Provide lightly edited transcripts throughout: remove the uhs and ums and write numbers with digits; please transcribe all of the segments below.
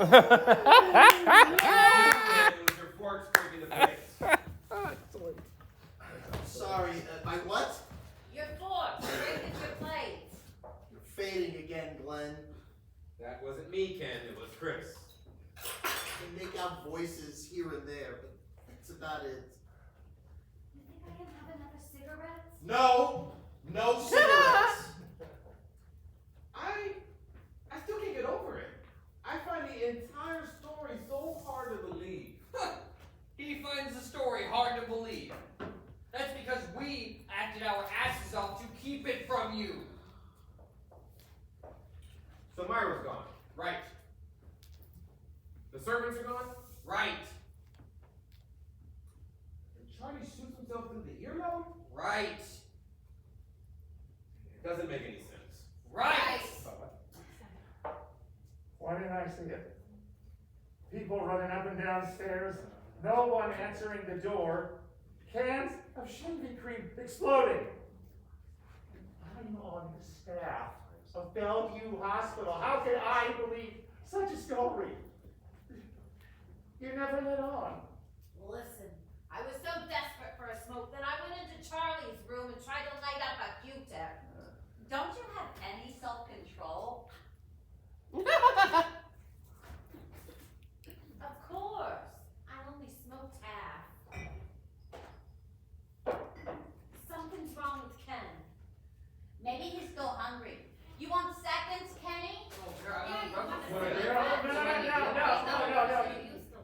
With your fork scraping the face. Sorry, my what? Your fork, scraping your plate. You're fading again, Glenn. That wasn't me, Ken. It was Chris. I can make out voices here and there, but that's about it. You think I can have another cigarette? No! No cigarettes! I still can't get over it. I find the entire story so hard to believe. He finds the story hard to believe. That's because we acted our asses off to keep it from you. So Myra's gone. Right. The servants are gone. Right. And Charlie shoots himself through the earlobe? Right. It doesn't make any sense. Right. Why didn't I see it? People running up and down stairs, no one answering the door, cans of shaving cream exploding. I'm on the staff of Bellevue Hospital. How could I believe such a story? You never let on. Listen, I was so desperate for a smoke that I went into Charlie's room and tried to light up a Q-tip. Don't you have any self-control? Of course. I only smoked half. Something's wrong with Ken. Maybe he's still hungry. You want seconds, Kenny? No.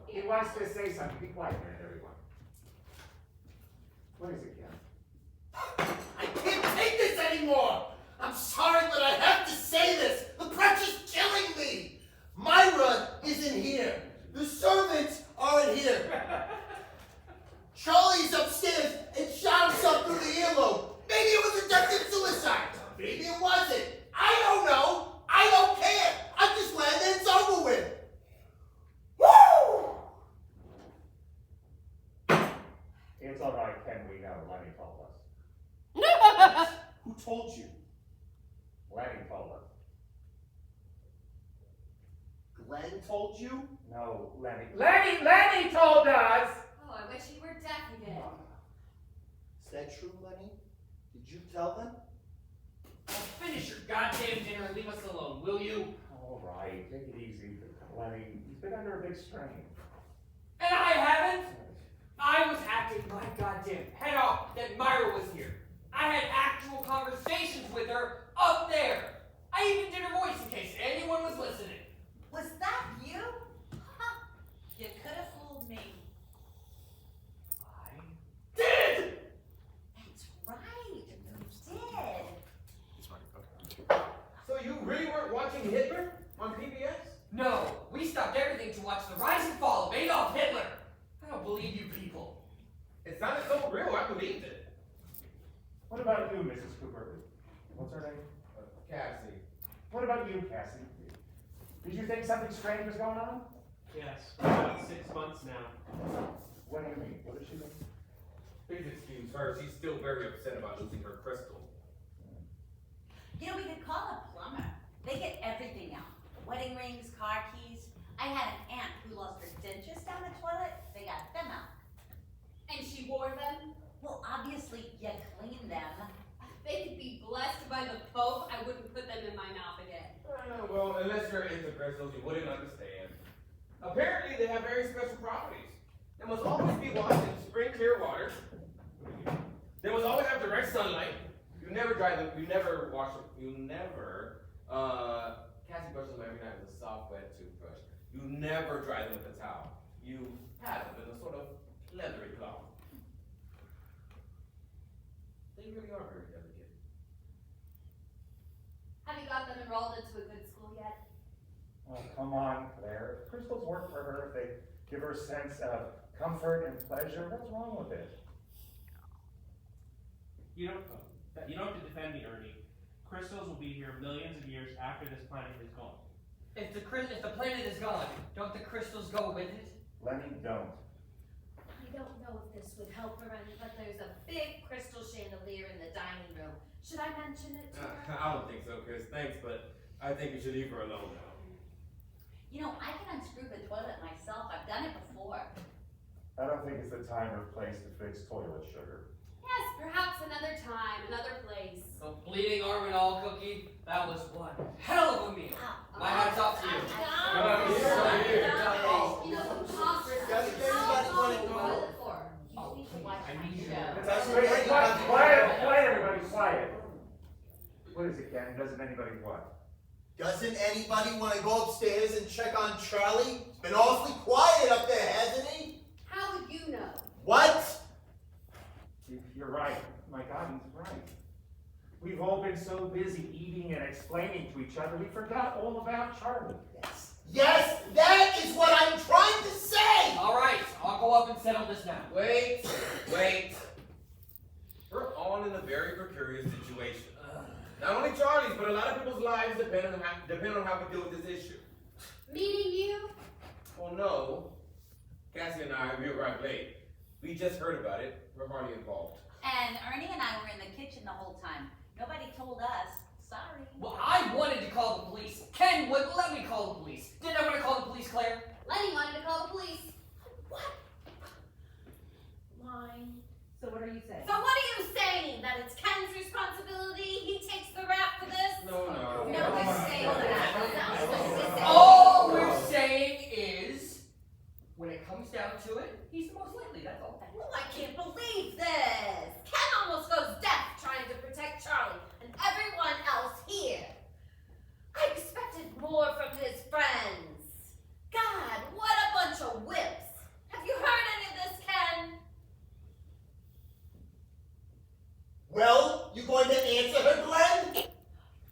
He wants to say something. Be quiet, man, everyone. What is it, Ken? I can't take this anymore! I'm sorry, but I have to say this! The pressure's killing me! Myra isn't here. The servants aren't here. Charlie's upstairs and shot himself through the earlobe. Maybe it was attempted suicide. Maybe it wasn't. I don't know. I don't care. I'm just glad that it's over with. Woo! It's all right, Ken, we know. Lenny told us. Who told you? Lenny told us. Glenn told you? No, Lenny. Lenny told us! Oh, I wish he were deaf again. Is that true, Lenny? Did you tell them? Finish your goddamn dinner and leave us alone, will you? All right, take it easy, Lenny. He's been under a big strain. And I haven't? I was acting my goddamn head off that Myra was here. I had actual conversations with her up there. I even did her voice in case anyone was listening. Was that you? Huh. You could have fooled me. I Did! That's right. You did. So you really weren't watching Hitler on PBS? No, we stopped everything to watch the rise and fall of Adolf Hitler. I don't believe you people. It sounded so real, I believed it. What about you, Mrs. Cooper? What's her name? Cassie. What about you, Cassie? Did you think something strange was going on? Yes, for about 6 months now. What do you mean? What does she mean? Please excuse her. She's still very upset about losing her crystal. You know, we could call a plumber. They get everything out. Wedding rings, car keys. I had an aunt who lost her dentures down the toilet. They got them out. And she wore them? Well, obviously, you clean them. If they could be blessed by the Pope, I wouldn't put them in my mouth again. Well, unless you're into crystals, you wouldn't understand. Apparently, they have very special properties. They must always be washed in spring clear water. They must always have direct sunlight. You never dry them. You never wash them. You never. Cassie brushes them every night with a soft, wet toothbrush. You never dry them with a towel. You pat them in a sort of leathery cloth. They really are very delicate. Have you got them enrolled into a good school yet? Oh, come on, Claire. If crystals work for her, if they give her a sense of comfort and pleasure, what's wrong with it? You don't have to defend me, Ernie. Crystals will be here millions of years after this planet is gone. If the planet is gone, don't the crystals go with it? Lenny, don't. I don't know if this would help her any, but there's a big crystal chandelier in the dining room. Should I mention it to her? I don't think so, Chris. Thanks, but I think you should leave her alone now. You know, I can unscrew the toilet myself. I've done it before. I don't think it's the time or place to fix toilet sugar. Yes, perhaps another time, another place. So bleeding arm and all, Cookie, that was one hell of a meal. My hat's off to you. You know, Tom's Quiet, everybody, quiet. What is it, Ken? Doesn't anybody what? Doesn't anybody want to go upstairs and check on Charlie? It's been awfully quiet up there, hasn't he? How would you know? What? You're right. My God, he's right. We've all been so busy eating and explaining to each other, we forgot all about Charlie. Yes, that is what I'm trying to say! All right, I'll go up and settle this now. Wait. We're all in a very precarious situation. Not only Charlie's, but a lot of people's lives depend on how we deal with this issue. Meaning you? Oh no. Cassie and I, we arrived late. We just heard about it. We're hardly involved. And Ernie and I were in the kitchen the whole time. Nobody told us. Sorry. Well, I wanted to call the police. Ken wouldn't let me call the police. Didn't I want to call the police, Claire? Lenny wanted to call the police. What? Line. So what are you saying? So what are you saying? That it's Ken's responsibility? He takes the rap for this? No. No, we're saying that. All we're saying is, when it comes down to it, he's the most likely, that's all. Oh, I can't believe this. Ken almost goes deaf trying to protect Charlie and everyone else here. I expected more from his friends. God, what a bunch of whips. Have you heard any of this, Ken? Well, you going to answer her, Glenn?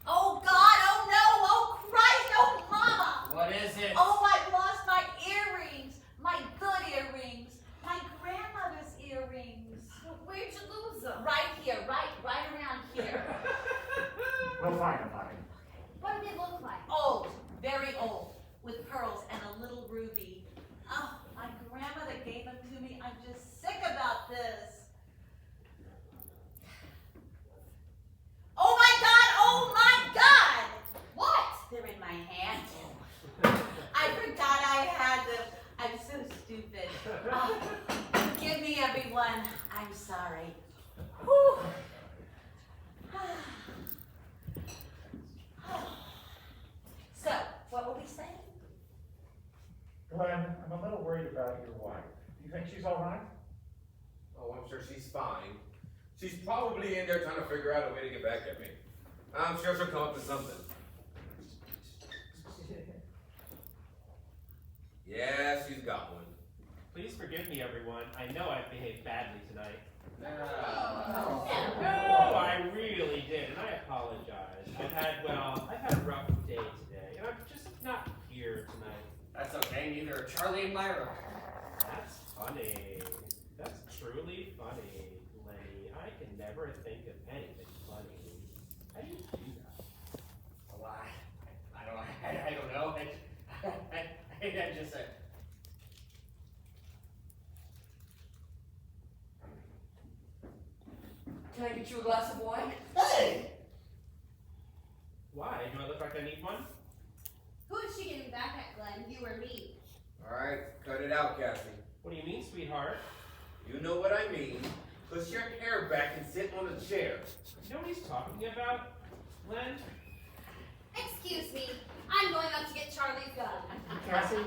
Oh God, oh no, oh Christ, oh Mama! What is it? Oh, I've lost my earrings, my good earrings, my grandmother's earrings. Where'd you lose them? Right here, right around here. We'll find him, honey. What do they look like? Old, very old, with pearls and a little ruby. Oh, my grandmother gave them to me. I'm just sick about this. Oh my God! Oh my God! What? They're in my hand. I forgot I had them. I'm so stupid. Forgive me, everyone. I'm sorry. Whew. So, what were we saying? Glenn, I'm a little worried about your wife. Do you think she's all right? Oh, I'm sure she's fine. She's probably in there trying to figure out a way to get back at me. I'm sure she'll come up with something. Yeah, she's got one. Please forgive me, everyone. I know I've behaved badly tonight. No. No, I really did, and I apologize. I've had a rough day today, and I'm just not here tonight. That's okay, neither are Charlie and Myra. That's funny. That's truly funny, Lenny. I can never think of anything funny. How do you do that? Well, I don't know. I just said. Can I get you a glass of wine? Hey! Why? Do I look like I need one? Who is she getting back at, Glenn? You or me? Alright, cut it out, Cassie. What do you mean, sweetheart? You know what I mean. Push your hair back and sit on a chair. You know what he's talking about, Len? Excuse me. I'm going up to get Charlie's gun. Cassie,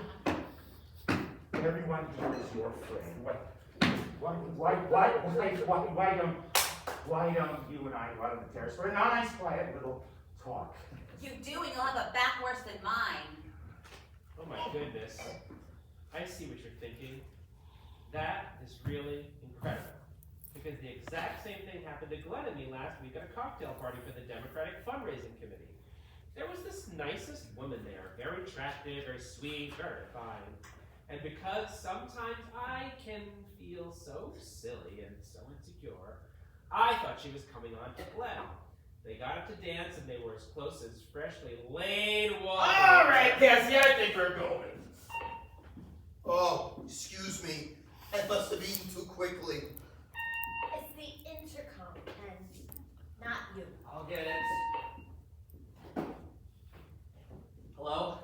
everyone here is your friend. Why don't you and I go out on the terrace for a nice, quiet little talk? You do, and you'll have a back worse than mine. Oh my goodness. I see what you're thinking. That is really incredible. Because the exact same thing happened to Glenn and me last week at a cocktail party for the Democratic Fundraising Committee. There was this nicest woman there, very attractive, very sweet, very fine. And because sometimes I can feel so silly and so insecure, I thought she was coming on to Glenn. They got up to dance and they were as close as freshly laid water. Alright, Cassie, I think we're going. Oh, excuse me. I must have eaten too quickly. It's the intercom, and not you. I'll get it. Hello?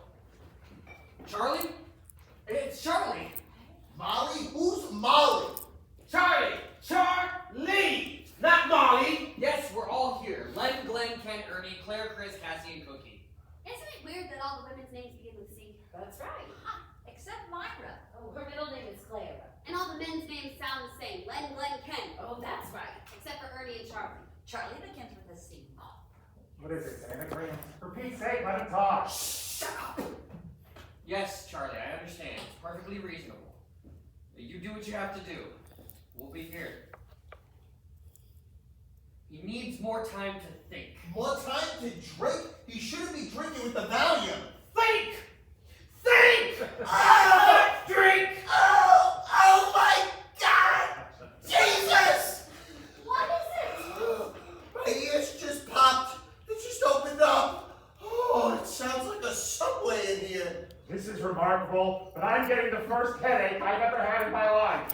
Charlie. Charlie begins with a C. What is it, anagram? For Pete's sake, let him talk. Shut up! Yes, Charlie, I understand. It's perfectly reasonable. You do what you have to do. We'll be here. He needs more time to think. More time to drink? He shouldn't be drinking with the Valium. Think! Think! Ah! Not drink! Oh my God! Jesus! What is it? My ears just popped. They just opened up. Oh, it sounds like a subway in here. This is remarkable, but I'm getting the first headache I've ever had in my life.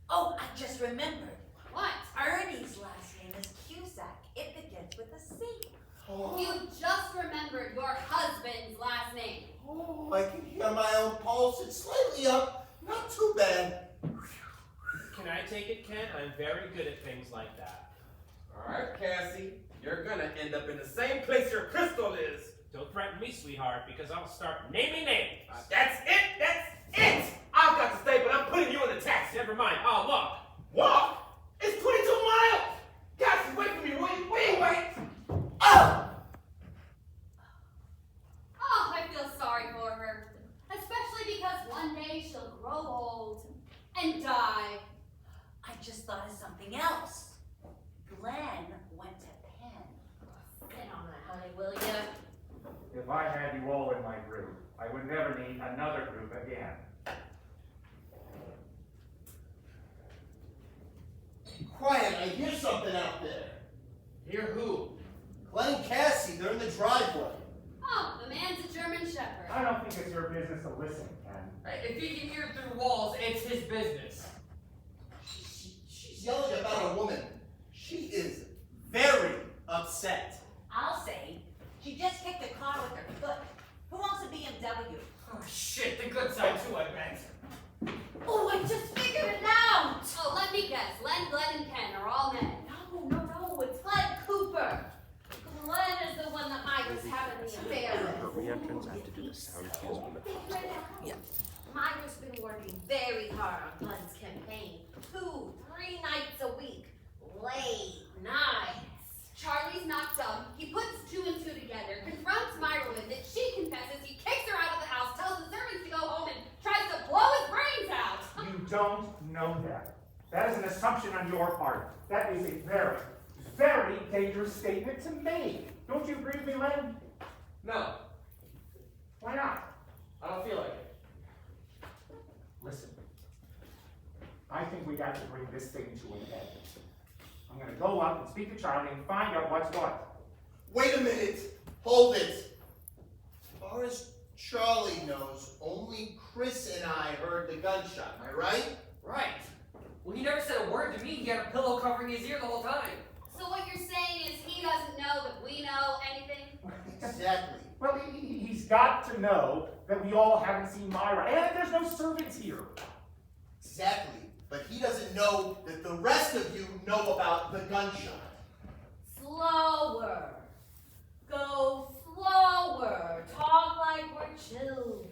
Oh, I just remembered. What? Ernie's last name is Cusack. It begins with a C. Oh, You just remembered your husband's last name. oh, I can hear my own pulse. It's slightly up. Not too bad. Can I take it, Ken? I'm very good at things like that. Alright, Cassie, you're gonna end up in the same place your crystal is. Don't threaten me, sweetheart, because I'll start naming names. That's it! That's it! I've got to stay, but I'm putting you in the taxi. Never mind, I'll walk. Walk? It's 22 miles! Cassie, wait for me, will you? Will you wait? Oh! Oh, I feel sorry for her. Especially because one day she'll grow old and die. I just thought of something else. Glenn went to Penn. Sit on that, honey, will ya? If I had you all in my group, I would never need another group again. Quiet, I hear something out there. Hear who? Glenn and Cassie, they're in the driveway. Oh, the man's a German Shepherd. I don't think it's your business to listen, Ken. If he can hear through walls, it's his business. She's yelling about a woman. She is very upset. I'll say, she just kicked a car with her foot. Who wants a BMW? Oh shit, the good side too, I bet. Oh, I just figured it out! Oh, let me guess. Len, Glenn, and Ken are all men. No, it's Glenn Cooper. Glenn is the one that Myra's having the affair with. Re-entrance, I have to do the sound cues when the... Yeah. Myra's been working very hard on Glenn's campaign. 2-3 nights a week. Late nights. Charlie's not dumb. He puts 2 and 2 together, confronts Myra with it, she confesses, he kicks her out of the house, tells the servants to go home, and tries to blow his brains out. You don't know that. That is an assumption on your part. That is a very, very dangerous statement to make. Don't you agree with me, Len? No, Why not? I don't feel like it. Listen, I think we got to bring this thing to an end. I'm gonna go up and speak to Charlie and find out what's what. Wait a minute. Hold it. As far as Charlie knows, only Chris and I heard the gunshot. Am I right? Right. Well, he never said a word to me. He had a pillow covering his ear the whole time. So what you're saying is he doesn't know that we know anything? Exactly. Well, he's got to know that we all haven't seen Myra, and there's no servants here. Exactly. But he doesn't know that the rest of you know about the gunshot. Slower. Go slower. Talk like we're children.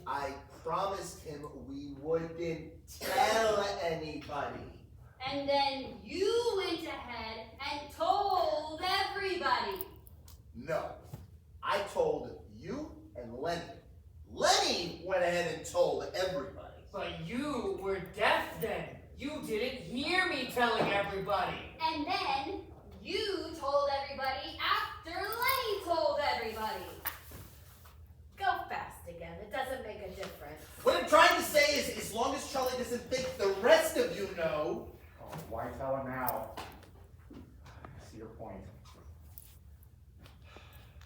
I promised him we wouldn't tell anybody. And then you went ahead and told everybody. No. I told you and Lenny. Lenny went ahead and told everybody. But you were deaf then. You didn't hear me telling everybody. And then you told everybody after Lenny told everybody. Go fast again. It doesn't make a difference. What I'm trying to say is, as long as Charlie doesn't think the rest of you know. Oh, why tell him now? I see your point.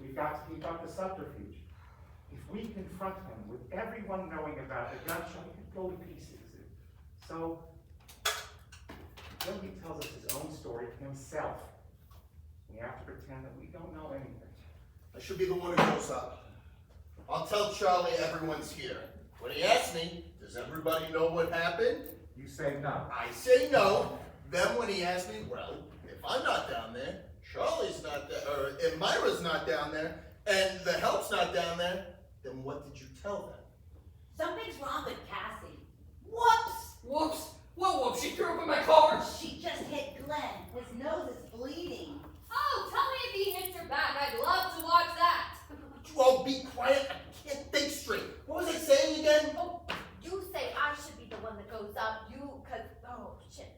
We've got to keep up the subterfuge. If we confront him with everyone knowing about the gunshot, he could go to pieces. So, then he tells us his own story himself. We have to pretend that we don't know anything. I should be the one who goes up. I'll tell Charlie everyone's here. When he asks me, does everybody know what happened? You say no. I say no. Then when he asks me, well, if I'm not down there, Charlie's not there, or if Myra's not down there, and the help's not down there, then what did you tell them? Something's wrong with Cassie. Whoops! Whoops! Whoa, she threw up in my car. She just hit Glenn. His nose is bleeding. Oh, tell me if he hits her back. I'd love to watch that. Would you all be quiet? I can't think straight. What was I saying again? Oh, you say I should be the one that goes up. Oh, shit.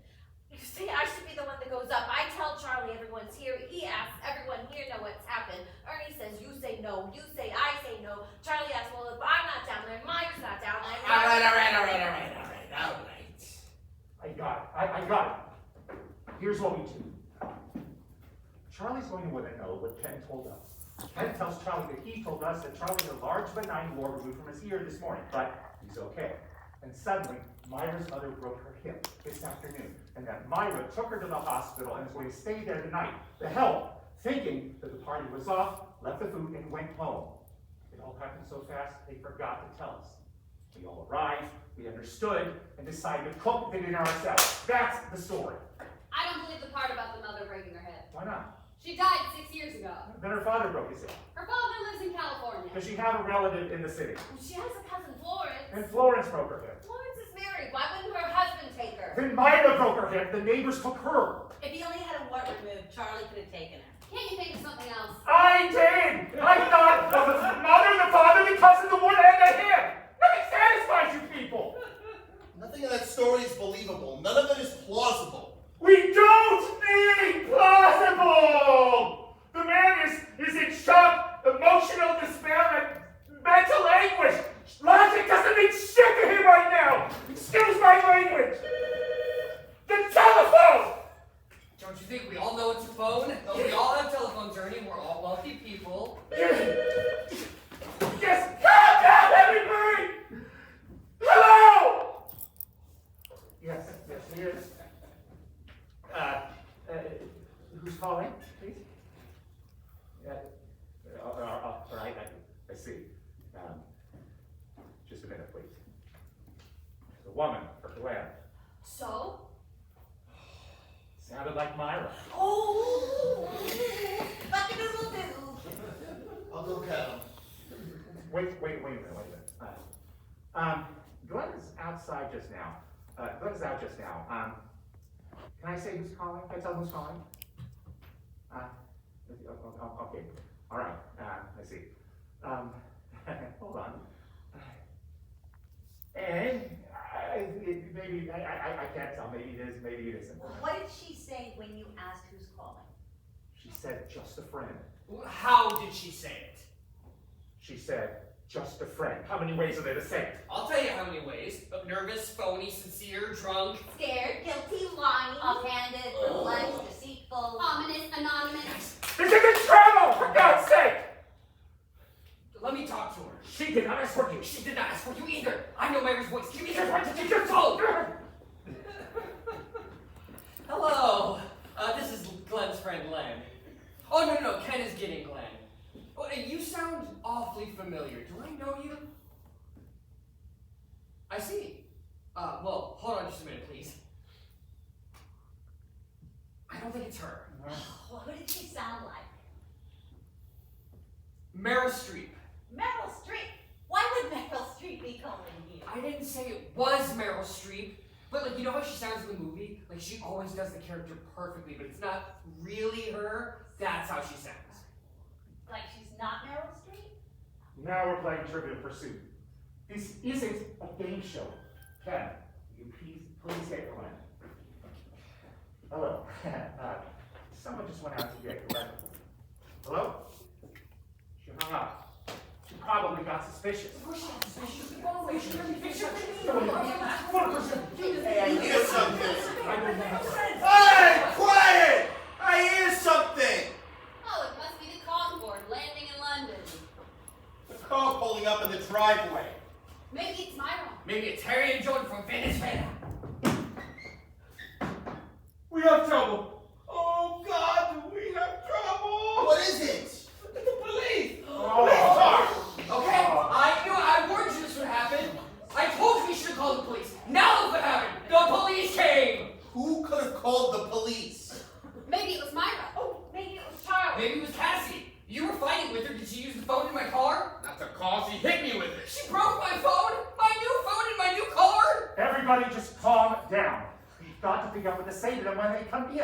You say I should be the one that goes up. I tell Charlie everyone's here. He asks everyone here know what's happened. Ernie says you say no. You say I say no. Charlie asks, well, if I'm not down there, Mike's not down there. All right. I got it. Here's what we do. Charlie's going to want to know what Ken told us. Ken tells Charlie that he told us that Charlie had a large benign wart removed from his ear this morning, but he's okay. And suddenly, Myra's mother broke her hip this afternoon, and that Myra took her to the hospital and is going to stay there tonight. The help, thinking that the party was off, left the food and went home. It all happened so fast, they forgot to tell us. We all arrived, we understood, and decided to cook the dinner ourselves. That's the story. I don't believe the part about the mother breaking her hip. Why not? She died 6 years ago. Then her father broke his hip. Her father lives in California. Does she have a relative in the city? She has a cousin, Florence. And Florence broke her hip. Florence is married. Why wouldn't her husband take her? Then Myra broke her hip, the neighbors took her. If he only had a wart removed, Charlie could have taken her. Can't you think of something else? I did! I thought of the mother, the father, the cousin, the woman, and the hip! Nothing satisfies you people! Nothing in that story is believable. None of it is plausible. We don't need plausible! The man is in shock, emotional despair, and mental anguish. Logic doesn't mean shit to him right now! Excuse my language! The telephone! Don't you think we all know it's a phone? We all have telephones, Ernie. We're all wealthy people. Yes, calm down, everybody! Hello! Yes, he is. Who's calling, please? All right, I see. Just a minute, please. The woman for Glenn. So? Sounded like Myra. Oh, buck-a-doodle-doo. I'll go get him. Wait a minute. Glenn is outside just now. Glenn is out just now. Can I say who's calling? Can I tell who's calling? Okay. All right. I see. Hold on. And maybe I can't tell. Maybe it is. Maybe it isn't. What did she say when you asked who's calling? She said, "Just a friend." How did she say it? She said, "Just a friend." How many ways are there to say it? I'll tell you how many ways. Nervous, phony, sincere, drunk. Scared, guilty, lying, Offhanded, perplexed, deceitful. ominous, anonymous. This isn't travel, for God's sake! Let me talk to her. She did not ask for you. She did not ask for you either. I know Myra's voice. Give me her voice to take your soul. Hello. This is Glenn's friend, Len. Oh, no. Ken is getting Glenn. Oh, you sound awfully familiar. Do I know you? I see. Well, hold on just a minute, please. I don't think it's her. Well, who did she sound like? Meryl Streep. Meryl Streep. Why would Meryl Streep be calling here? I didn't say it was Meryl Streep, but like, you know how she sounds in the movie? Like, she always does the character perfectly, but it's not really her. That's how she sounds. Like she's not Meryl Streep? Now we're playing Trivial Pursuit. This isn't a game show. Ken, you please get Glenn. Hello. Someone just went out to get Glenn. Hello? She hung up. She probably got suspicious. Hey, I hear something. Hey, quiet! I hear something. Oh, it must be the Concorde landing in London. The car pulling up in the driveway. Maybe it's Myra. Maybe it's Harry and Jordan from Venezuela. We have trouble. Oh God, do we have trouble? What is it? It's the police. Okay, I warned you this would happen. I told you we should have called the police. Now look what happened. The police came. Who could have called the police? Maybe it was Myra. Oh, maybe it was Charlie. Maybe it was Cassie. You were fighting with her. Did she use the phone in my car? Not the cause. He hit me with it. She broke my phone. My new phone in my new car. Everybody just calm down. say to them when they come in?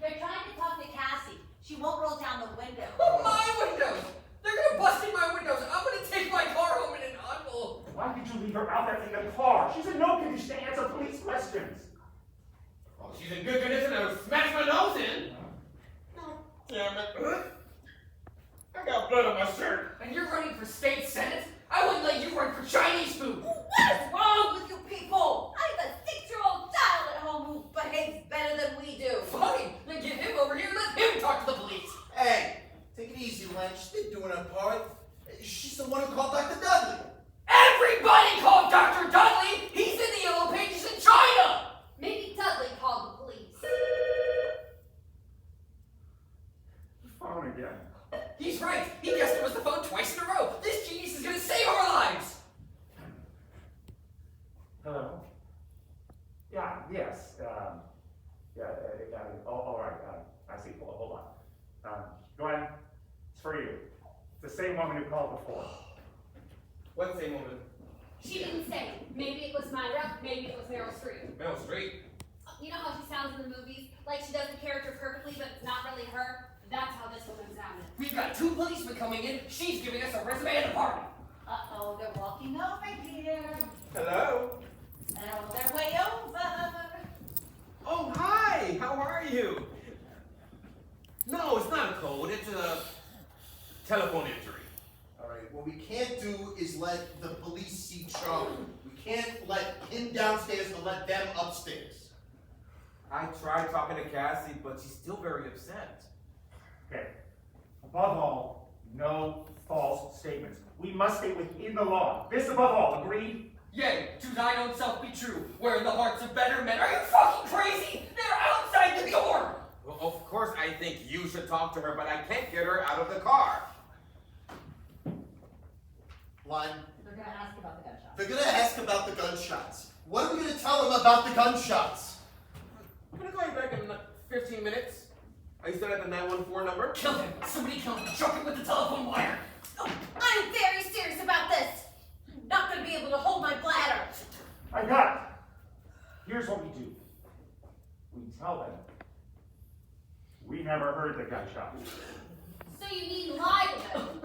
They're trying to talk to Cassie. She won't roll down the window. Oh, my windows! They're gonna bust in my windows. I'm gonna take my car home in an envelope. Why did you leave her out there in the car? She's in no condition to answer police questions. Oh, she's in good condition. I would smash my nose in. Damn it. I got blood on my shirt. And you're running for state senate? I wouldn't let you run for Chinese food. What is wrong with you people? I have a 6-year-old child at home who behaves better than we do. Fine, then get him over here and let him talk to the police. Hey, take it easy, Len. She's been doing her part. She's the one who called Dr. Dudley. Everybody called Dr. Dudley! He's in the Yellow Pages in China! Maybe Dudley called the police. Phone again. He's right. He guessed it was the phone twice in a row. This genius is gonna save our lives. Hello? Yeah, yes. All right. I see. Hold on. Glenn, it's for you. It's the same woman who called before. What same woman? She didn't say. Maybe it was Myra, maybe it was Meryl Streep. Meryl Streep. You know how she sounds in the movies? Like she does the character perfectly, but it's not really her? That's how this woman sounded. We've got 2 policemen coming in. She's giving us a resume at a party. Uh-oh, they're walking over here. Hello. And on their way over. Oh, hi. How are you? No, it's not a cold. It's a telephone injury. All right, what we can't do is let the police see Charlie. We can't let him downstairs and let them upstairs. I tried talking to Cassie, but she's still very upset. Okay. Above all, no false statements. We must stay within the law. This above all, agreed? Yea, to thine own self be true, where in the hearts of better men. Are you fucking crazy? They're outside the door! Well, of course I think you should talk to her, but I can't get her out of the car. Len, They're gonna ask about the gunshot. they're gonna ask about the gunshots. What are we gonna tell them about the gunshots? I'm gonna call you back in 15 minutes. Are you still at the 914 number? Kill him! Somebody kill him! Choke him with the telephone wire! Oh, I'm very serious about this. I'm not gonna be able to hold my bladder. I got it. Here's what we do. We tell them we never heard the gunshot. So you mean lie to them?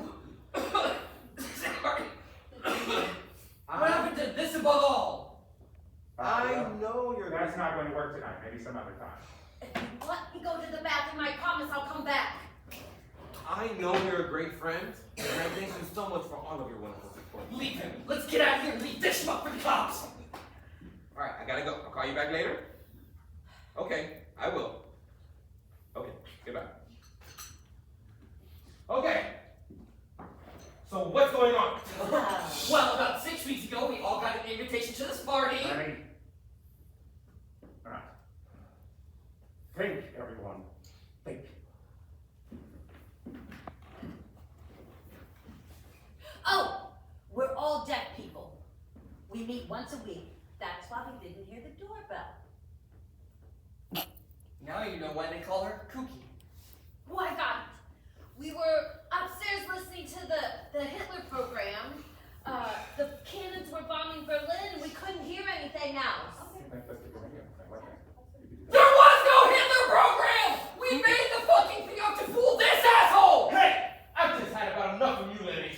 Sorry. What happened to this above all? I know you're. That's not going to work tonight. Maybe some other time. If you let me go to the bathroom, I promise I'll come back. I know you're a great friend, and I thank you so much for all of your wonderful support. Leave him. Let's get out of here and leave this schmuck for the cops. All right, I gotta go. I'll call you back later. Okay, I will. Okay, goodbye. Okay. So what's going on? Well, about 6 weeks ago, we all got an invitation to this party. Lenny. All right. Think, everyone. Think. Oh, we're all deaf people. We meet once a week. That's why we didn't hear the doorbell. Now you know why they call her Kooky. Oh, I got it. We were upstairs listening to the Hitler program. The cannons were bombing Berlin, and we couldn't hear anything else. There was no Hitler program! We made the fucking thing up to fool this asshole! Hey, I've just had about enough of you, Lenny.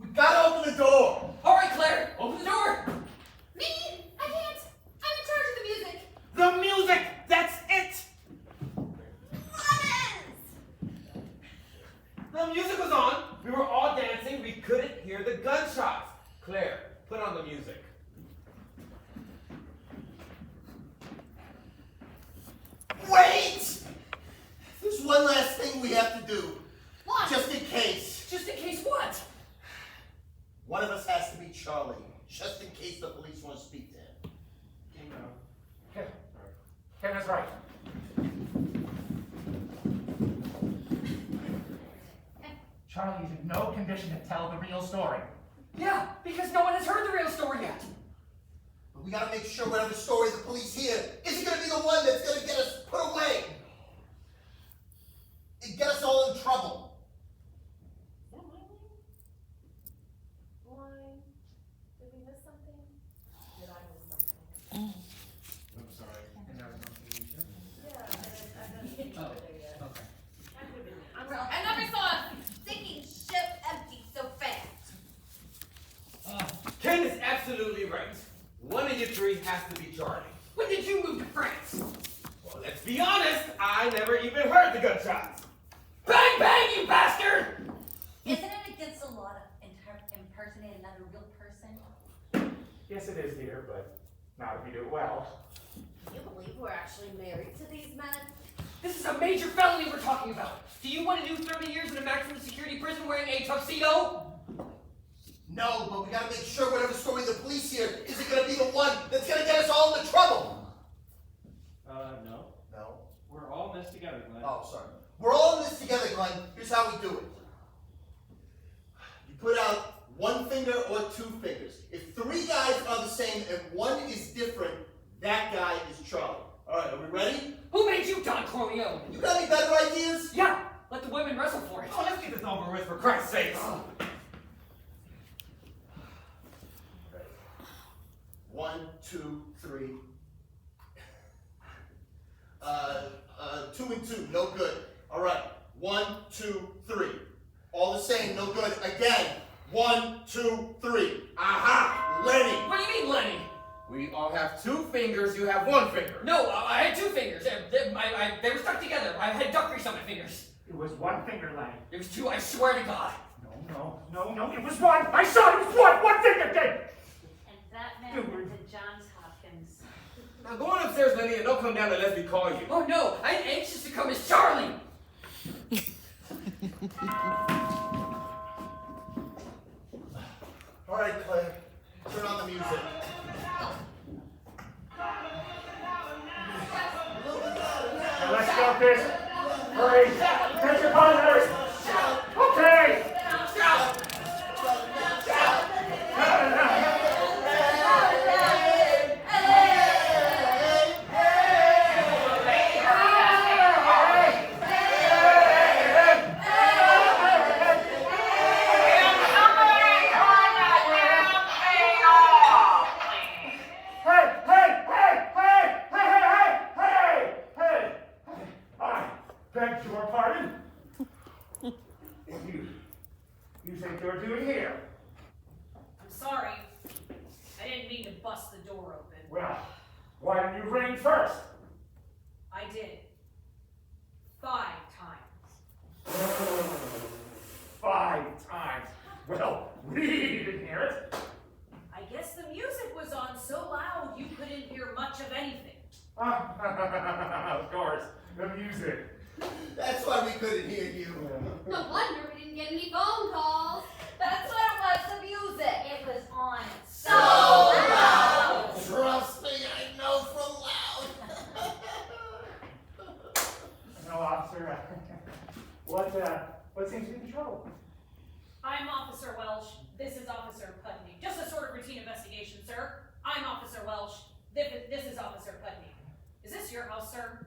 We gotta open the door. All right, Claire, open the door. Me? I can't. I'm in charge of the music. The music, that's it. Lemons! The music was on. We were all dancing. We couldn't hear the gunshots. Claire, put on the music. Wait! There's one last thing we have to do. What? Just in case. Just in case what? One of us has to be Charlie. Just in case the police want to speak to him. Ken is right. Charlie is in no condition to tell the real story. Yeah, because no one has heard the real story yet. But we gotta make sure whatever story the police hear isn't gonna be the one that's gonna get us put away. And get us all in trouble. Why? Did we miss something? Did I miss something? has to be Charlie. When did you move to France? Well, let's be honest, I never even heard the gunshots. Bang, bang, you bastard! Isn't it against the law to impersonate another real person? Yes, it is, dear, but not if you do it well. Can you believe we're actually married to these men? This is a major felony we're talking about. Do you want to do 30 years in a maximum security prison wearing a tuxedo? No, but we gotta make sure whatever's throwing the police here isn't gonna be the one that's gonna get us all into trouble. No. No. We're all in this together, Glenn. Oh, sorry. We're all in this together, Glenn. Here's how we do it. You put out one finger or two fingers. If three guys are the same and one is different, that guy is Charlie. All right, are we ready? Who made you Don Corleone? You got any better ideas? Yeah, let the women wrestle for it. Oh, let's get this over with, for Christ's sake. One, two, three. 2 and 2, no good. All right, 1, 2, 3. All the same, no good. Again, 1, 2, 3. Aha, Lenny. What do you mean, Lenny? We all have two fingers, you have one finger. No, I had two fingers. They were stuck together. I had duck grease on my fingers. It was one finger, Lenny. There was two, I swear to God. No, it was one! I saw it was one finger thing! And that man went to Johns Hopkins. Now go on upstairs, Lenny, and don't come down unless we call you. Oh no, I'm anxious to come as Charlie. All right, Claire, turn on the music. Now let's go, this. Hurry! Take your partners! Okay! Beg your pardon? What you think you're doing here? I'm sorry. I didn't mean to bust the door open. Well, why didn't you ring first? I did. 5 times. 5 times. Well, we didn't hear it. I guess the music was on so loud you couldn't hear much of anything. Of course, the music. That's why we couldn't hear you. No wonder we didn't get any phone calls. That's what it was, the music. It was on So loud. Trust me, I know from loud. No, officer. What seems to be the trouble? I'm Officer Welsh. This is Officer Putney. Just a sort of routine investigation, sir. I'm Officer Welsh. This is Officer Putney. Is this your house, sir?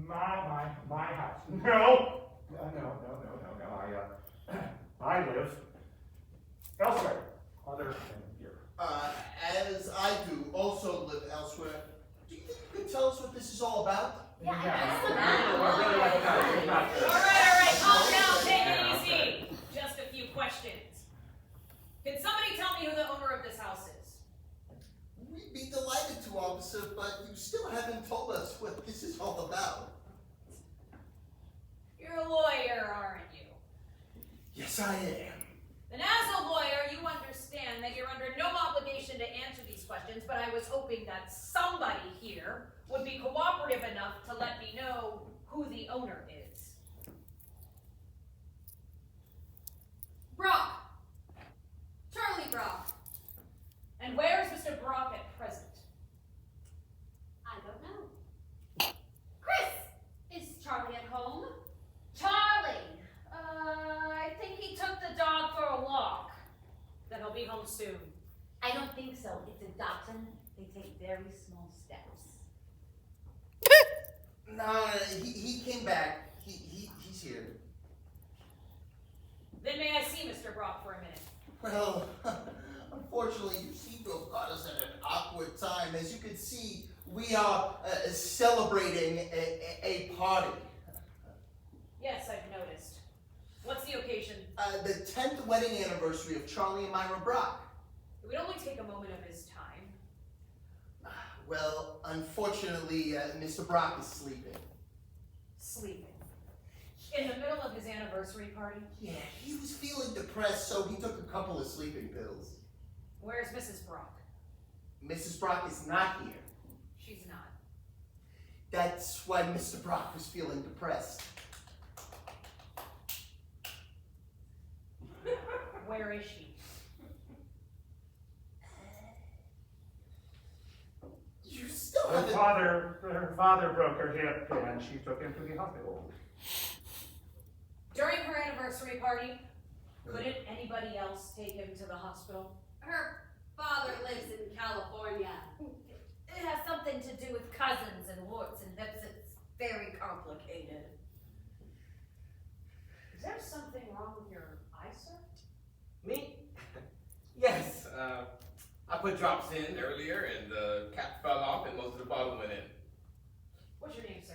My house. No. No. I live elsewhere, other than here. As I do, also live elsewhere. Do you think you can tell us what this is all about? Yeah, I I really like that. All right, calm down, take it easy. Just a few questions. Can somebody tell me who the owner of this house is? We'd be delighted to, officer, but you still haven't told us what this is all about. You're a lawyer, aren't you? Yes, I am. And as a lawyer, you understand that you're under no obligation to answer these questions, but I was hoping that somebody here would be cooperative enough to let me know who the owner is. Brock. Charlie Brock. And where is Mr. Brock at present? I don't know. Chris, is Charlie at home? Charlie! I think he took the dog for a walk. Then he'll be home soon. I don't think so. It's a dachshund. They take very small steps. No, he came back. He's here. Then may I see Mr. Brock for a minute? Well, unfortunately, you seem to have caught us at an awkward time. As you can see, we are celebrating a party. Yes, I've noticed. What's the occasion? The 10th wedding anniversary of Charlie and Myra Brock. It would only take a moment of his time. Well, unfortunately, Mr. Brock is sleeping. Sleeping. In the middle of his anniversary party? Yeah, he was feeling depressed, so he took a couple of sleeping pills. Where's Mrs. Brock? Mrs. Brock is not here. She's not. That's why Mr. Brock was feeling depressed. Where is she? You still Her haven't... father broke her hip and she took him to the hospital. During her anniversary party, couldn't anybody else take him to the hospital? Her father lives in California. It has something to do with cousins and warts and hips. It's very complicated. Is there something wrong with your eye, sir? Me? Yes. I put drops in earlier and the cap fell off and most of the bottle went in. What's your name, sir?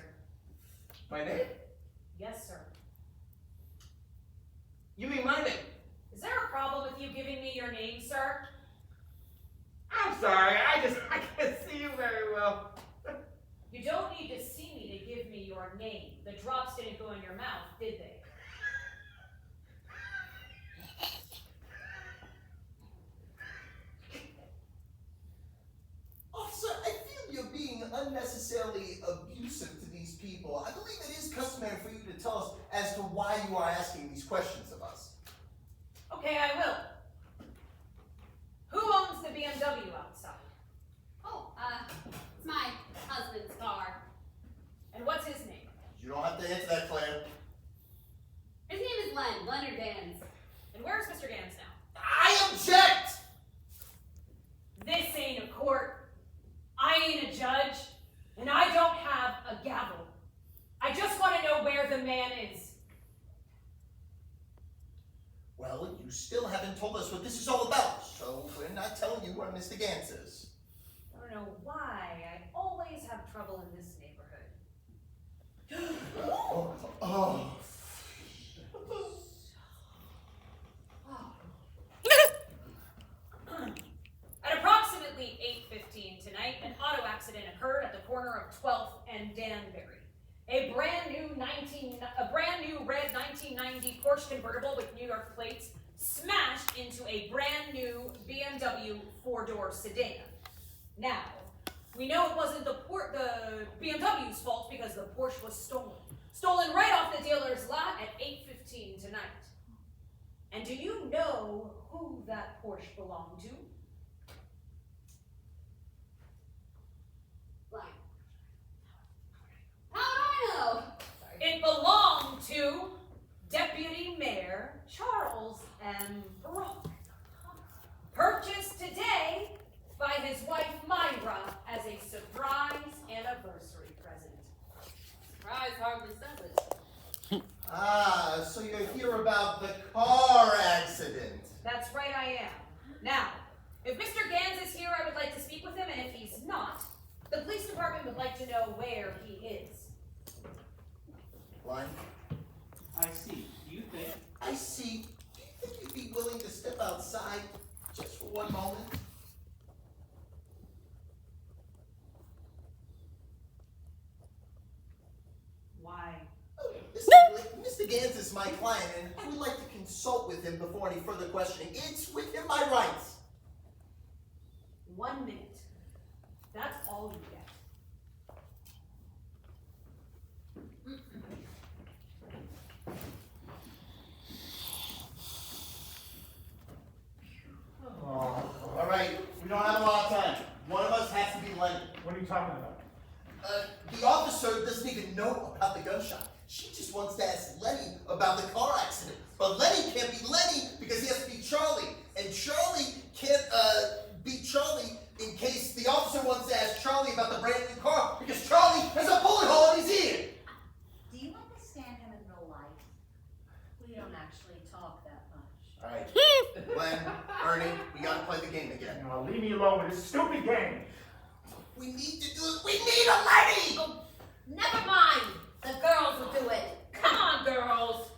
My name? Yes, sir. You mean my name? Is there a problem with you giving me your name, sir? I'm sorry, I can't see you very well. You don't need to see me to give me your name. The drops didn't go in your mouth, did they? Officer, I feel you're being unnecessarily abusive to these people. I believe it is customary for you to tell us as to why you are asking these questions of us. Okay, I will. Who owns the BMW outside? Oh, it's my husband's car. And what's his name? You don't have to answer that, Claire. His name is Leonard Dans. And where's Mr. Gans now? I object! This ain't a court. I ain't a judge. And I don't have a gavel. I just want to know where the man is. Well, you still haven't told us what this is all about, so we're not telling you where Mr. Gans is. I don't know why. I always have trouble in this neighborhood. Oh. At approximately 8:15 tonight, an auto accident occurred at the corner of 12th and Danbury. A brand new red 1990 Porsche convertible with New York plates smashed into a brand new BMW four-door sedan. Now, we know it wasn't the BMW's fault because the Porsche was stolen. Stolen right off the dealer's lot at 8:15 tonight. And do you know who that Porsche belonged to? Like, how do I know? It belonged to Deputy Mayor Charles M. Brock. Purchased today by his wife Myra as a surprise anniversary present. Surprise hardly says it. Ah, so you're here about the car accident. That's right, I am. Now, if Mr. Gans is here, I would like to speak with him, and if he's not, the police department would like to know where he is. Line? I see. Do you think? I see. Do you think you'd be willing to step outside just for one moment? Why? Mr. Gans is my client, and I would like to consult with him before any further questioning. It's within my rights. 1 minute. That's all you get. All right, we don't have a lot of time. One of us has to be Lenny. What are you talking about? The officer doesn't even know about the gunshot. She just wants to ask Lenny about the car accident. But Lenny can't be Lenny because he has to be Charlie. And Charlie can't be Charlie in case the officer wants to ask Charlie about the brand new car because Charlie has a bullet hole in his ear. Do you understand him in real life? We don't actually talk that much. All right, Len, Ernie, we gotta play the game again. Now, leave me alone with this stupid game. We need to do it. We need a Lenny! Oh, never mind. The girls will do it. Come on, girls.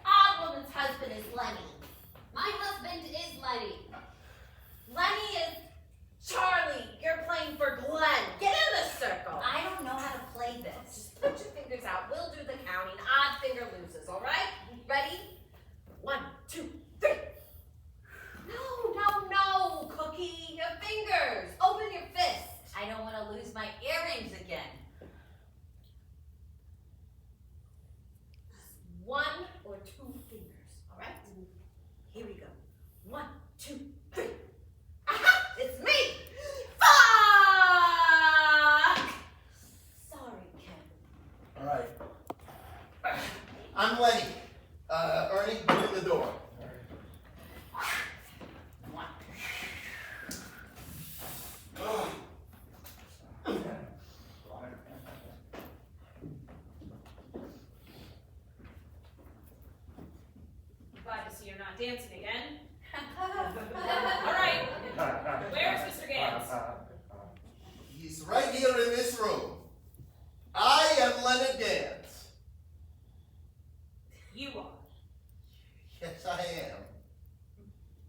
Odd Woman's husband is Lenny. My husband is Lenny. Lenny is Charlie. You're playing for Glenn. 2 fingers, all right? Here we go. 1, 2, 3. Aha! It's me! Fuck! Sorry, Kevin. All right. I'm Lenny. Ernie, open the door. Glad to see you're not dancing again. All right. Where's Mr. Gans? He's right here in this room. I am Leonard Gans. You are. Yes, I am.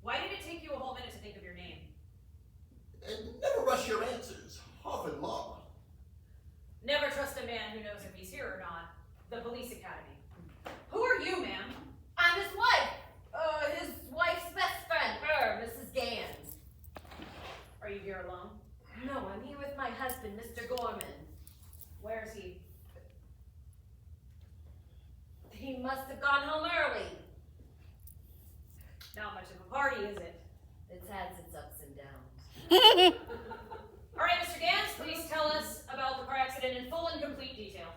Why did it take you a whole minute to think of your name? And never rush your answers. Harvard Law. Never trust a man who knows if he's here or not. The police academy. Who are you, ma'am? I'm his wife. His wife's best friend, Mrs. Gans. Are you here alone? No, I'm here with my husband, Mr. Gorman. Where is he? He must have gone home early. Not much of a party, is it? It's had its ups and downs. All right, Mr. Gans, please tell us about the car accident in full and complete detail.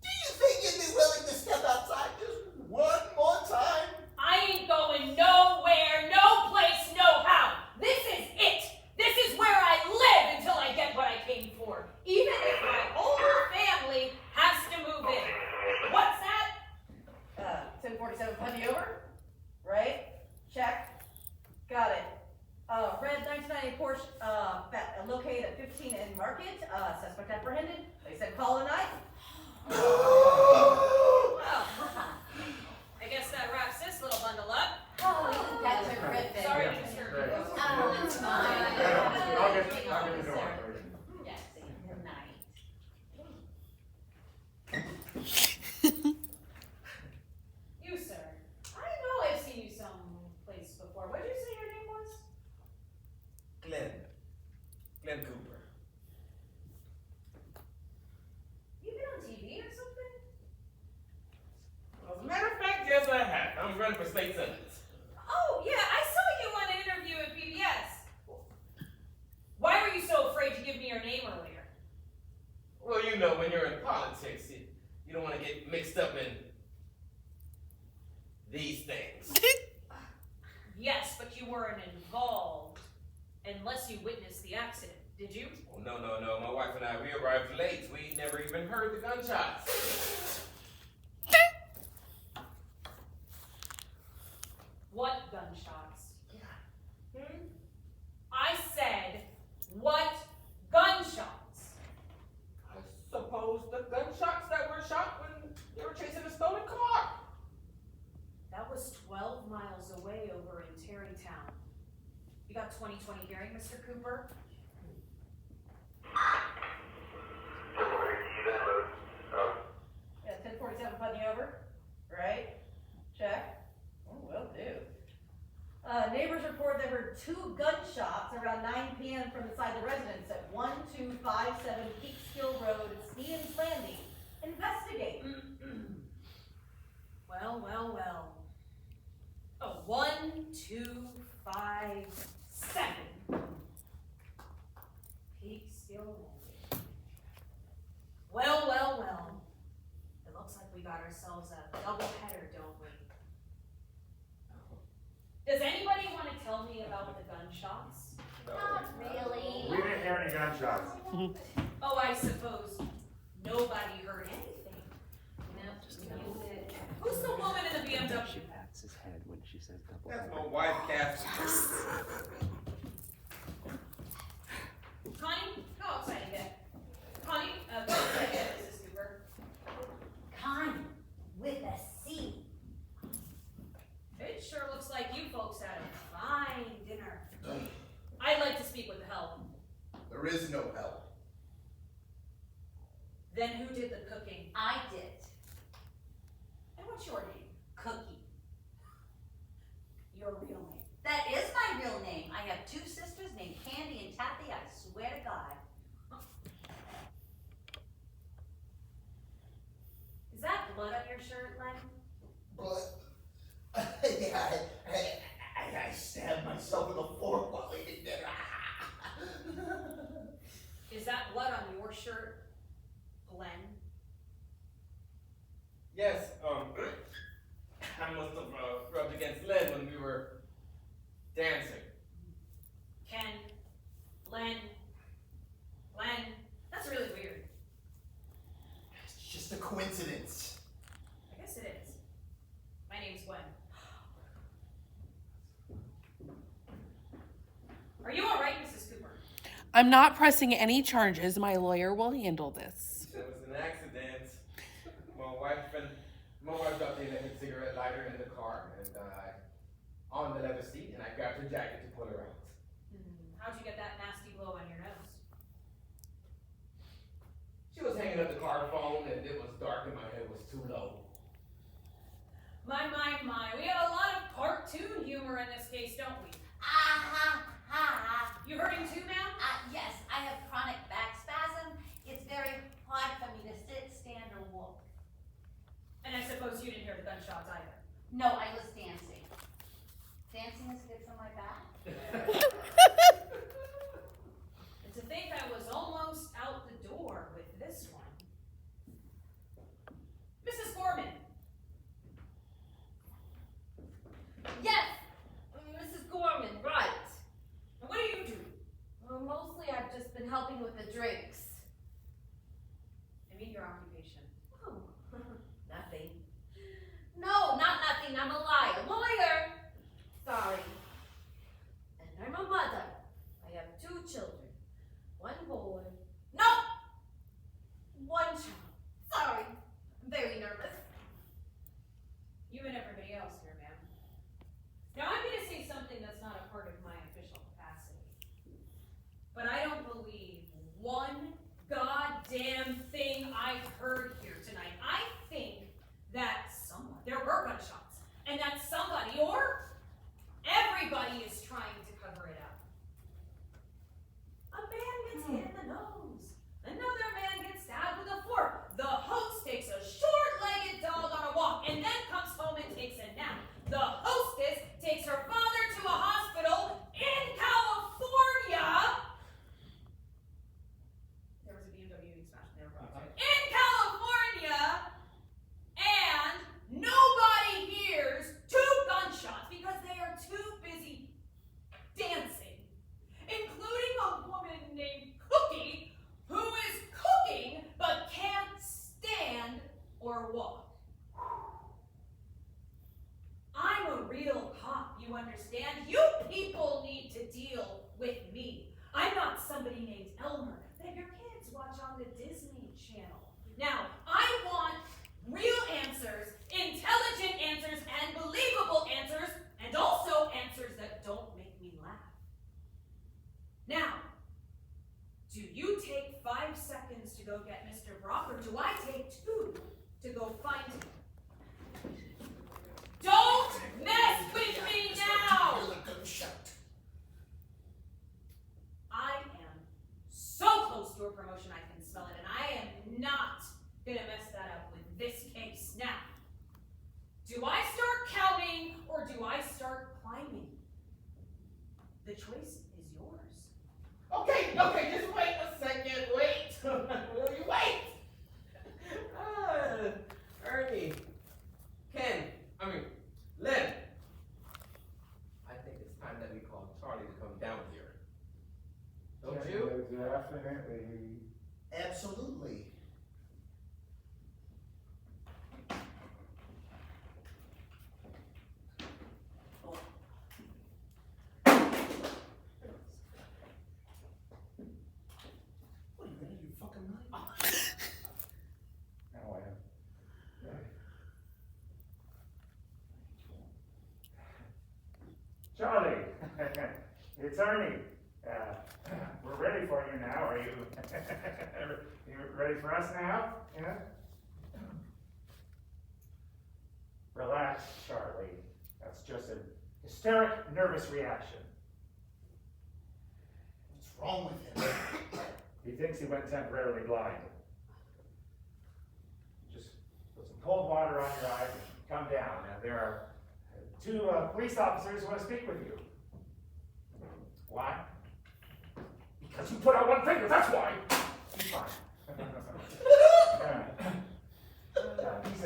Do you think you'd be willing to step outside just one more time? I ain't going nowhere, no place, no how. This is it. This is where I live until I get what I came for. Even if my whole family has to move in. What's that? 1047 Putney over, right? Check. Got it. Red 1990 Porsche, located at 15 in Market. Suspect apprehended. They said call a night. Well, I guess that wraps this little bundle up. Oh, that's terrific. Sorry to disturb you. Oh, it's fine. I'll get the door for you. Yes, good night. You, sir. I know I've seen you someplace before. What did you say your name was? Glenn Cooper. You been on TV or something? As a matter of fact, yes, I have. I'm running for state senate. Oh, yeah, I saw you on an interview at PBS. Why were you so afraid to give me your name earlier? Well, you know, when you're in politics, you don't want to get mixed up in these things. Yes, but you weren't involved unless you witnessed the accident, did you? Oh, no. My wife and I, we arrived late. We never even heard the gunshots. What gunshots? I said, what gunshots? I suppose the gunshots that were shot when they were chasing a stolen car. That was 12 miles away over in Terrytown. You got 20/20 hearing, Mr. Cooper? Yeah, 1047 Putney over, right? Check. Oh, will do. Neighbors report there were 2 gunshots around 9 p.m. from inside the residence at 1257 Peekskill Road, Stevens Landing. Investigate. Well. Oh, 1, 2, 5, 7. Peekskill Landing. Well. It looks like we got ourselves a double header, don't we? Does anybody want to tell me about the gunshots? Not really. We didn't hear any gunshots. Oh, I suppose nobody heard anything. No, you did. Who's the woman in the BMW? She pats his head when she says double That's header. my wife, Kathy. Connie, go outside and get. Connie, go outside and get Mrs. Cooper. Connie, with a C. It sure looks like you folks had a fine dinner. I'd like to speak with the help. There is no help. Then who did the cooking? I did. And what's your name? Cookie. Your real name. That is my real name. I have 2 sisters named Candy and Taffy, I swear to God. Yes, I must have rubbed against lead when we were dancing. Ken, Glenn, that's really weird. It's just a coincidence. I guess it is. My name's Gwen. Are you all right, Mrs. Cooper? I'm not pressing any charges. My lawyer will handle this. It was an accident. My wife dropped in a cigarette lighter in the car and on the leather seat, and I grabbed her jacket to pull her out. How'd you get that nasty blow on your nose? She was hanging up the car phone, and it was dark, and my head was too low. My. We have a lot of cartoon humor in this case, don't we? You hurting too, ma'am? Yes, I have chronic back spasm. It's very hard for me to sit, stand, or walk. And I suppose you didn't hear the gunshots either. No, I was dancing. Dancing is good for my back. And to think I was almost out the door with this one. Mrs. Gorman. Yes, Mrs. Gorman, right. And what do you do? Well, mostly I've just been helping with the drinks. I mean your occupation. Oh, nothing. No, not nothing. I'm a liar. Lawyer. Sorry. And I'm a mother. I have 2 children. 1 boy. No! 1 child. Sorry. I'm very nervous. You and everybody else here, ma'am. Now I'm going to say something that's not a part of my official capacity. But I don't believe one goddamn thing I've heard here tonight. I think that there were gunshots, and that somebody or everybody is trying to cover it up. A man gets hit in the nose. Another man gets stabbed with a fork. The host takes a short-legged dog on a walk and then comes home and takes a nap. The hostess takes her father to a hospital in California. There was a BMW being smashed in their garage. In California, and nobody hears 2 gunshots because they are too busy dancing, including a woman named Cookie who is cooking but can't stand or walk. I'm a real cop, you understand? You people need to deal with me. I'm not somebody named Elmer that your kids watch on the Disney Channel. Now, I want real answers, intelligent answers, and believable answers, and also answers that don't make me laugh. Now, do you take 5 seconds to go get Mr. Brock, or do I take 2 to go find him? Don't mess with me now! Hear the gunshot. I am so close to a promotion I can smell it, and I am not gonna mess that up with this case. Now, do I start counting or do I start climbing? The choice is yours. Okay, just wait a second, wait. Will you wait? Ernie, Len. I think it's time that we call Charlie to come down here. Don't you? Definitely. Absolutely. What are you gonna do, fucking mind? Now I am. Charlie, it's Ernie. We're ready for you now. Are you? You ready for us now? Yeah. Relax, Charlie. That's just a hysteric, nervous reaction. What's wrong with him? He thinks he went temporarily blind. Just put some cold water on your eyes and come down. Now, there are 2 police officers who want to speak with you. Why? Because you put out 1 finger, that's why! He's fine. He's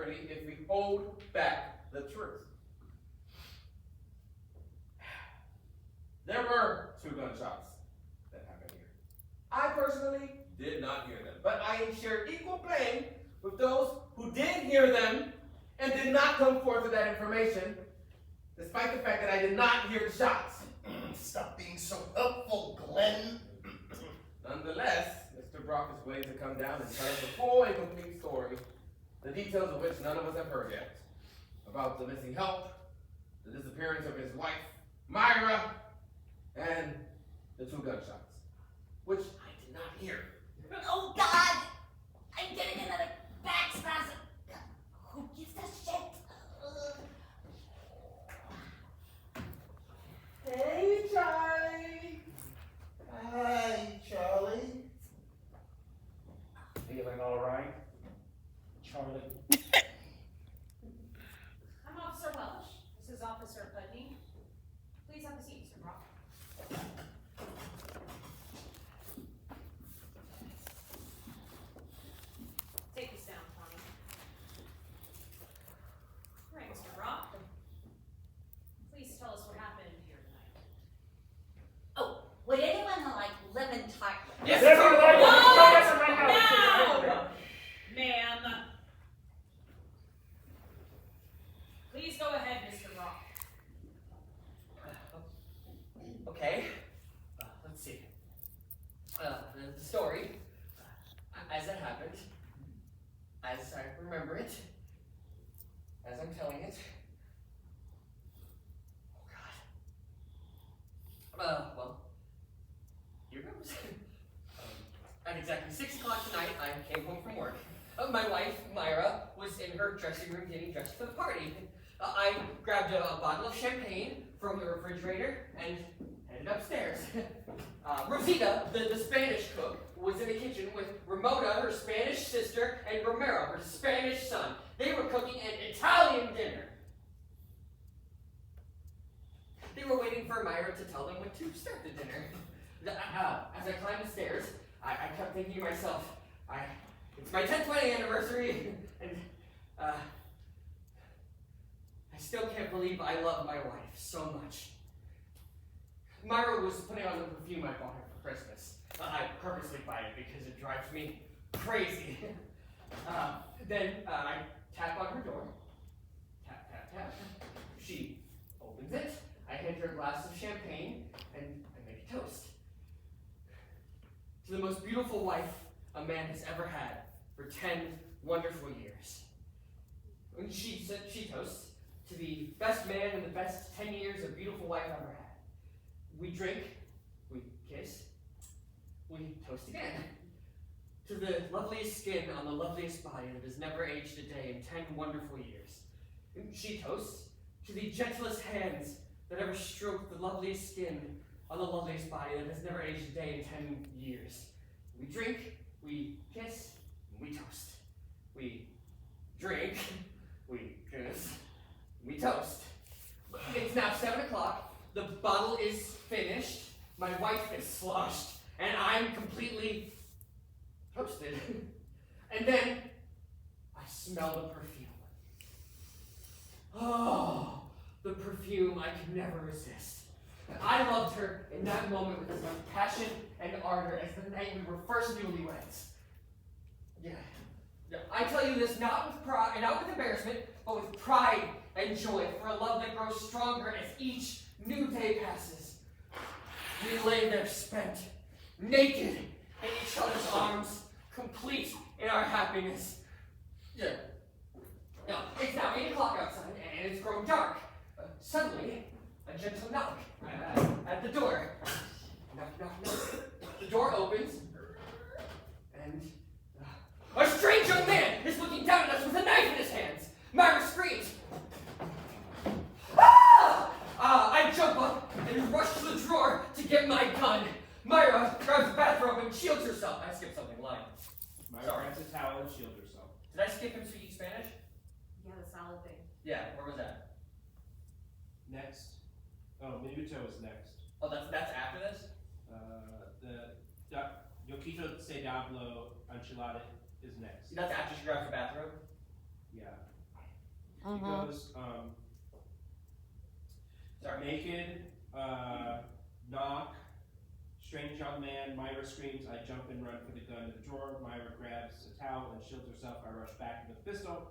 jeopardy if we hold back the truth. There were 2 gunshots that happened here. I personally did not hear them, but I share equal blame with those who did hear them and did not come forth with that information, despite the fact that I did not hear the shots. Stop being so helpful, Glenn. Nonetheless, Mr. Brock is willing to come down and tell us the full and complete story, the details of which none of us have heard yet, about the missing help, the disappearance of his wife, Myra, and the 2 gunshots, which I did not hear. Oh God! I'm getting another back spasm. Who gives a shit? Hey, Charlie. Hi, Charlie. Feeling all right, Charlie? I'm Officer Welsh. This is Officer Putney. Please have a seat, Mr. Brock. Take this down, Tommy. All right, Mr. Brock. Please tell us what happened here tonight. Oh, would anyone like lemon tart? Yes, Yes, sir. right now. Oh, Yes, right now. no! Ma'am. Please go ahead, Mr. Brock. Okay. Let's see. The story, as it happened, as I remember it, as I'm telling it. Oh God. Well, here goes. At exactly 6 o'clock tonight, I came home from work. My wife, Myra, was in her dressing room getting dressed for the party. I grabbed a bottle of champagne from the refrigerator and headed upstairs. Rosita, the Spanish cook, was in the kitchen with Ramona, her Spanish sister, and Romero, her Spanish son. They were cooking an Italian dinner. They were waiting for Myra to tell them when to start the dinner. As I climbed the stairs, I kept thinking to myself, it's my 10th wedding anniversary, and I still can't believe I love my wife so much. Myra was putting on the perfume I bought her for Christmas. I purposely buy it because it drives me crazy. Then I tap on her door. Tap, tap, tap. She opens it. I hand her a glass of champagne, and I make a toast. To the most beautiful wife a man has ever had for 10 wonderful years. And she toasts to the best man and the best 10 years of beautiful wife I've ever had. We drink, we kiss, we toast again. To the loveliest skin on the loveliest body that has never aged a day in 10 wonderful years. And she toasts to the gentlest hands that ever stroked the loveliest skin on the loveliest body that has never aged a day in 10 years. We drink, we kiss, we toast. We drink, we kiss, we toast. It's now 7 o'clock. The bottle is finished. My wife is sloshed, and I'm completely toasted. And then I smell the perfume. Oh, the perfume I could never resist. I loved her in that moment with as much passion and ardor as the night we were first newlyweds. Yeah. I tell you this not with pride and not with embarrassment, but with pride and joy for a love that grows stronger as each new day passes. We lay there spent, naked in each other's arms, complete in our happiness. Yeah. Now, it's now 8 o'clock outside, and it's growing dark. Suddenly, a gentle knock at the door. Knock, knock, knock. The door opens, and a strange young man is looking down at us with a knife in his hands. Myra screams. Ah! I jump up and rush to the drawer to get my gun. Myra grabs the bathrobe and shields herself. I skipped something, line. Myra grabs a towel and shields herself. Did I skip him speaking Spanish? Yeah, the salad thing. Yeah, where was that? Next. Oh, Minuto is next. Oh, that's after this? Yo quito se diablo enchilada is next. That's after she grabs the bathrobe? Yeah. She Uh-huh. goes, Sorry. naked, knock, strange young man, Myra screams, I jump and run for the gun to the drawer, Myra grabs a towel and shields herself, I rush back with a pistol,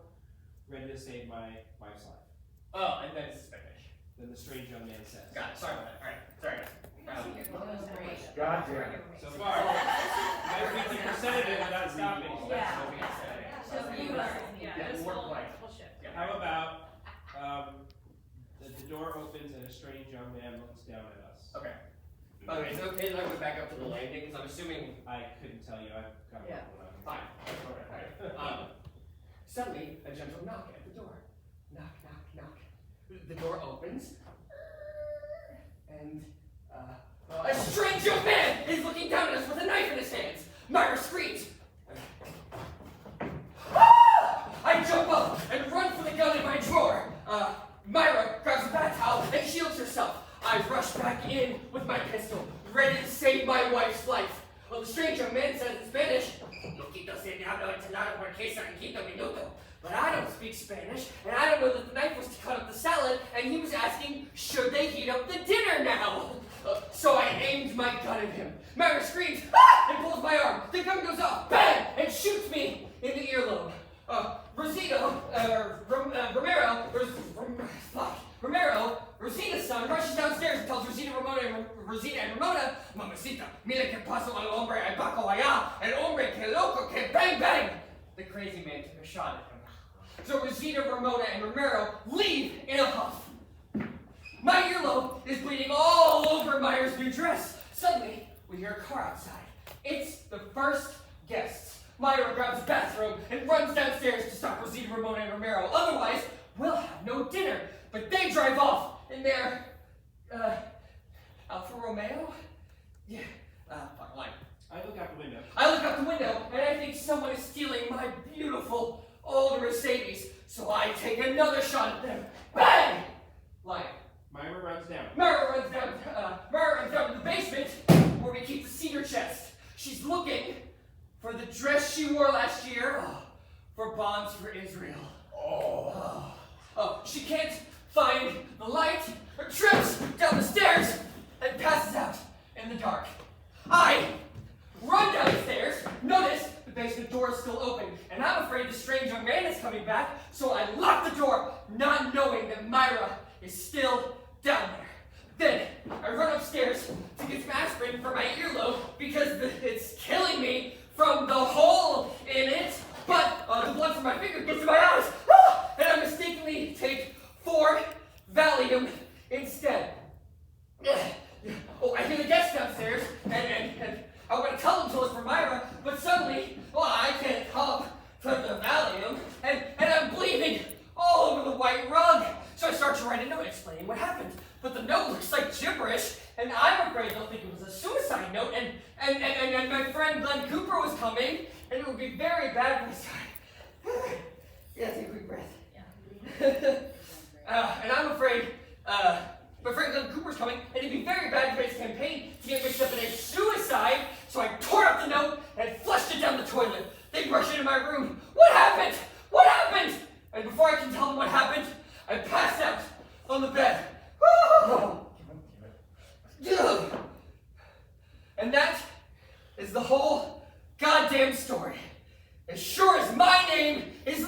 ready to save my wife's life. Oh, and then it's Spanish. Then the strange young man says. Got it. Sorry about that. All right. Sorry, guys. God damn it. So far, you guys reached the percentage of it without stopping. Yeah. So you are, yeah, Yeah, this we're whole blank. bullshit. How about the door opens and a strange young man looks down at us? Okay. Okay, is it okay that I go back up to the landing? Because I'm assuming. I couldn't tell you. I've got Yeah. one on. Fine. All right. Suddenly, a gentle knock at the door. Knock, knock, knock. The door opens. And, a strange young man is looking down at us with a knife in his hands. Myra screams. Ah! I jump up and run for the gun in my drawer. Myra grabs a bat towel and shields herself. I rush back in with my pistol, ready to save my wife's life. Well, the strange young man says in Spanish, "Loquito se habla enchilado porque se quinto minuto." But I don't speak Spanish, and I don't know that the knife was to cut up the salad, and he was asking, should they heat up the dinner now? So I aimed my gun at him. Myra screams, ah! And pulls my arm. The gun goes off, bang! And shoots me in the earlobe. Rosita's son, rushes downstairs and tells Rosita and Ramona, Mamacita, mira que paso al hombre al baco allá, el hombre que loco que bang bang. The crazy man took a shot at him. So Rosita, Ramona, and Romero leave in a huff. My earlobe is bleeding all over Myra's new dress. Suddenly, we hear a car outside. It's the first guests. Myra grabs a bathrobe and runs downstairs to stop Rosita, Ramona, and Romero. Otherwise, we'll have no dinner. But they drive off in their, Alfa Romeo? Yeah, fuck, line. I look out the window. I look out the window and I think someone is stealing my beautiful old Mercedes. So I take another shot at them. Bang! Line. Myra runs down. Myra runs down to the basement where we keep the cedar chest. She's looking for the dress she wore last year for Bonds for Israel. She can't find the light, trips down the stairs, and passes out in the dark. I run down the stairs, notice the basement door is still open, and I'm afraid the strange young man is coming back, so I lock the door, not knowing that Myra is still down there. Then I run upstairs to get some aspirin for my earlobe because it's killing me from the hole in it, but the blood from my finger gets to my eyes, and I mistakenly take 4 Valium instead. I hear the guests downstairs, and I want to tell them to look for Myra, but suddenly, I can't help for the Valium, and I'm bleeding all over the white rug. So I start to write a note explaining what happened, but the note looks like gibberish, and I'm afraid they'll think it was a suicide note, and my friend Glenn Cooper was coming, and it would be very bad for my side. Yeah, take a quick breath. And I'm afraid, my friend Glenn Cooper's coming, and it'd be very bad for his campaign to get mixed up in a suicide, so I tore up the note and flushed it down the toilet. They rushed into my room. What happened? What happened? And before I can tell them what happened, I passed out on the bed. And that is the whole goddamn story. As sure as my name is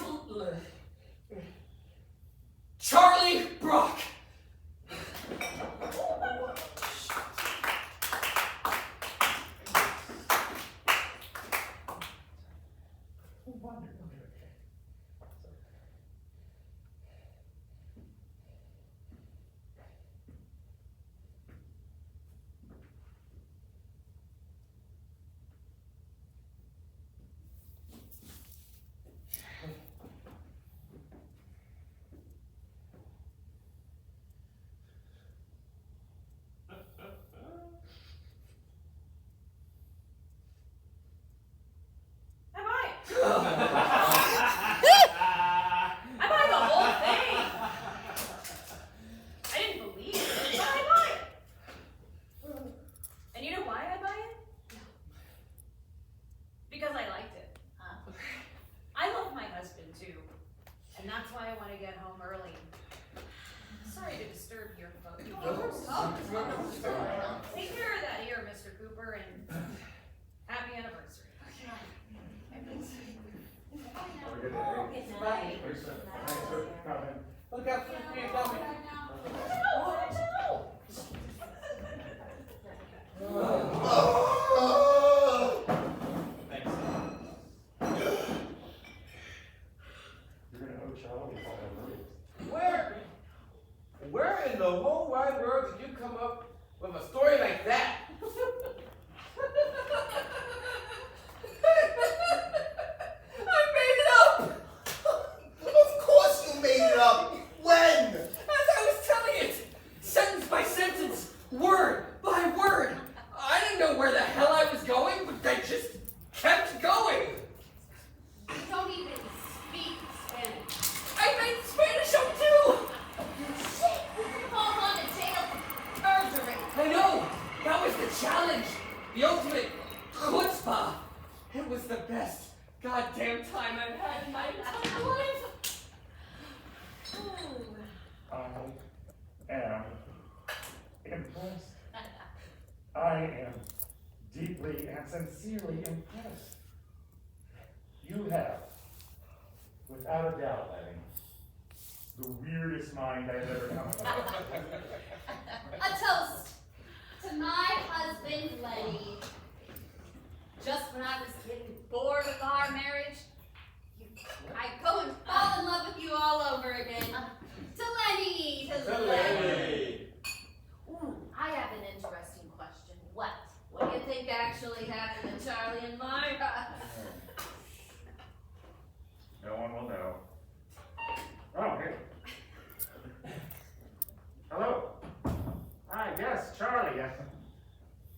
Charlie Brock. that's why I want to get home early. Sorry to disturb your folks. Take care of that ear, Mr. Cooper, and happy anniversary. Have a good day. Thanks for coming. Look out for me, dummy. Thanks. You're gonna owe Charlie all that money. Where in the whole wide world did you come up with a story like that? I made it up! Of course you made it up! When? As I was telling it, sentence by sentence, word by word. I didn't know where the hell I was going, but I just kept going. You don't even speak Spanish. I made Spanish up too. Shit, we could fall on to jail for perjury. I know. That was the challenge. The ultimate chutzpah. It was the best goddamn time I've had in my entire life. I am impressed. I am deeply and sincerely impressed. You have, without a doubt, Lenny, the weirdest mind I've ever come across. A toast to my husband, Lenny. Just when I was getting bored of our marriage, I'd go and fall in love with you all over again. To Lenny! To Lenny! Ooh, I have an interesting question. What do you think actually happened to Charlie and Myra? No one will know. Oh, hey. Hello. Hi, yes, Charlie.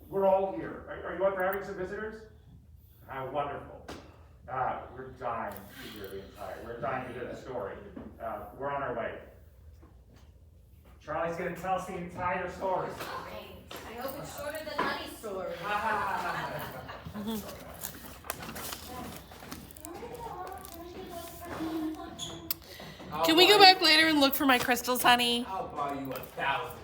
We're all here. Are you up for having some visitors? Wonderful. We're dying to hear the entire. We're dying to hear the story. We're on our way. Charlie's gonna tell us the entire story. I hope it's shorter than Honey's story. Can we go back later and look for my crystals, honey? I'll buy you 1,000